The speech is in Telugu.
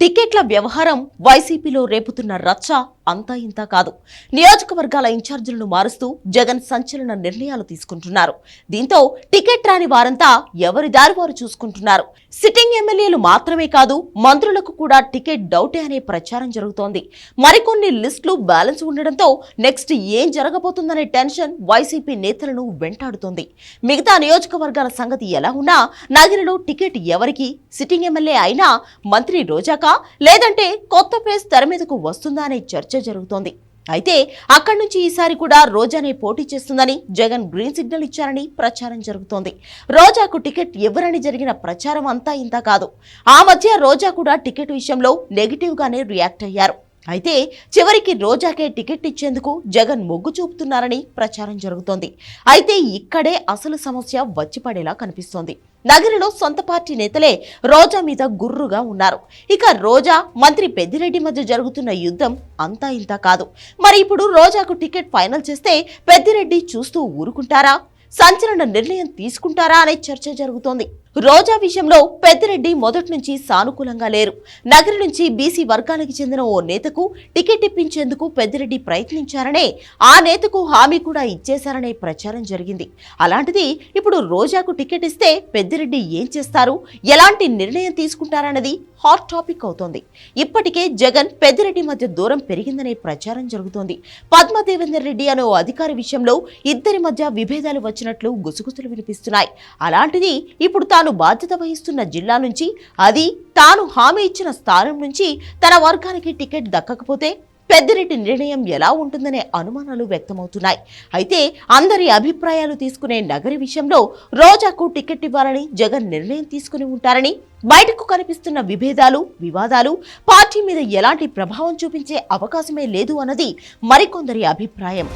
టికెట్ల వ్యవహారం వైసీపీలో రేపుతున్న రచ్చ అంతా ఇంత కాదు. నియోజకవర్గాల ఇన్ఛార్జీలను మారుస్తూ జగన్ సంచలన నిర్ణయాలు తీసుకుంటున్నారు. దీంతో టికెట్ రాని వారంతా ఎవరి దారి వారు చూసుకుంటున్నారు. సిట్టింగ్ ఎమ్మెల్యేలు మాత్రమే కాదు, మంత్రులకు కూడా టికెట్ డౌటే అనే ప్రచారం జరుగుతోంది. మరికొన్ని లిస్టులు బ్యాలెన్స్ ఉండడంతో నెక్స్ట్ ఏం జరగబోతుందనే టెన్షన్ వైసీపీ నేతలను వెంటాడుతోంది. మిగతా నియోజకవర్గాల సంగతి ఎలా ఉన్నా నగిరిలో టికెట్ ఎవరికి? సిట్టింగ్ ఎమ్మెల్యే అయినా మంత్రి రోజాకా, లేదంటే కొత్త ఫేస్ తెర మీదకు వస్తుందా అనే చర్చ జరుగుతోంది. అయితే అక్కడి నుంచి ఈసారి కూడా రోజానే పోటీ చేస్తుందని జగన్ గ్రీన్ సిగ్నల్ ఇచ్చారని ప్రచారం జరుగుతోంది. రోజాకు టికెట్ ఎవరని జరిగిన ప్రచారం అంతా ఇంత కాదు. ఆ మధ్య రోజా కూడా టికెట్ విషయంలో నెగిటివ్ గానే రియాక్ట్ అయ్యారు. అయితే చివరికి రోజాకే టికెట్ ఇచ్చేందుకు జగన్ మొగ్గు చూపుతున్నారని ప్రచారం జరుగుతోంది. అయితే ఇక్కడే అసలు సమస్య వచ్చిపడేలా కనిపిస్తోంది. నగరిలో సొంత పార్టీ నేతలే రోజా మీద గుర్రుగా ఉన్నారు. ఇక రోజా మంత్రి పెద్దిరెడ్డి మధ్య జరుగుతున్న యుద్ధం అంతా ఇంత కాదు. మరి ఇప్పుడు రోజాకు టికెట్ ఫైనల్ చేస్తే పెద్దిరెడ్డి చూస్తూ ఊరుకుంటారా? సంచలన నిర్ణయం తీసుకుంటారా అనే చర్చ జరుగుతోంది. రోజా విషయంలో పెద్దిరెడ్డి మొదటి నుంచి సానుకూలంగా లేరు. నగరి నుంచి బీసీ వర్గానికి చెందిన ఓ నేతకు టికెట్ ఇప్పించేందుకు పెద్దిరెడ్డి ప్రయత్నించారనే, ఆ నేతకు హామీ కూడా ఇచ్చేశారనే ప్రచారం జరిగింది. అలాంటిది ఇప్పుడు రోజాకు టికెట్ ఇస్తే పెద్దిరెడ్డి ఏం చేస్తారు, ఎలాంటి నిర్ణయం తీసుకుంటారన్నది హాట్ టాపిక్ అవుతోంది. ఇప్పటికే జగన్ పెద్దిరెడ్డి మధ్య దూరం పెరిగిందనే ప్రచారం జరుగుతోంది. పద్మదేవేందర్ రెడ్డి అనే ఓ అధికారి విషయంలో ఇద్దరి మధ్య విభేదాలు వచ్చినట్లు గుసగుసలు వినిపిస్తున్నాయి. అలాంటిది ఇప్పుడు తాను బాధ్యత వహిస్తున్న జిల్లా నుంచి, అది తాను హామీ ఇచ్చిన స్థానం నుంచి తన వర్గానికి టికెట్ దక్కకపోతే పెద్దిరెడ్డి నిర్ణయం ఎలా ఉంటుందనే అనుమానాలు వ్యక్తమవుతున్నాయి. అయితే అందరి అభిప్రాయాలు తీసుకునే నగరి విషయంలో రోజాకు టికెట్ ఇవ్వాలని జగన్ నిర్ణయం తీసుకుని ఉంటారని, బయటకు కనిపిస్తున్న విభేదాలు, వివాదాలు పార్టీ మీద ఎలాంటి ప్రభావం చూపించే అవకాశమే లేదు అన్నది మరికొందరి అభిప్రాయం.